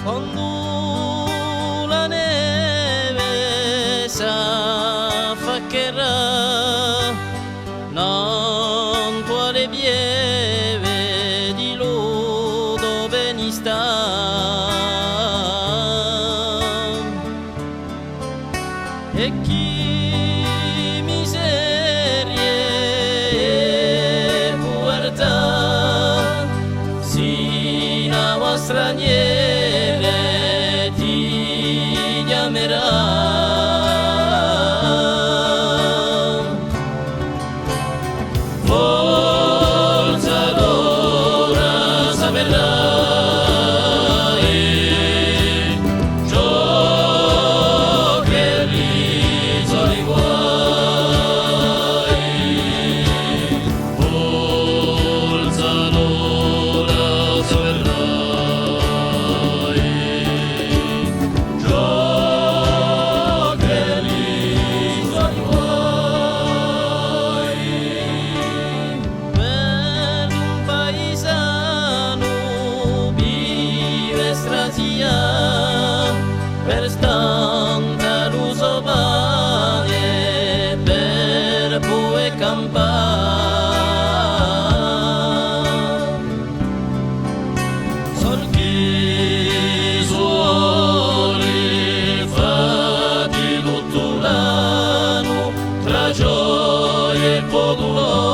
quando la neve s'affaccherà, non quale pieve di lo dove ni sta. E chi miserie puerta si una straniere ti chiamerà. Forza l'ora saperai ciò che riso i guai. Forza l'ora saperai ciò che riso i guai. Per un paesano vive strasia, per stanta l'uso pane, per poi campare. Sol che suoli fatti tutto l'anno, tra gioie e dolore.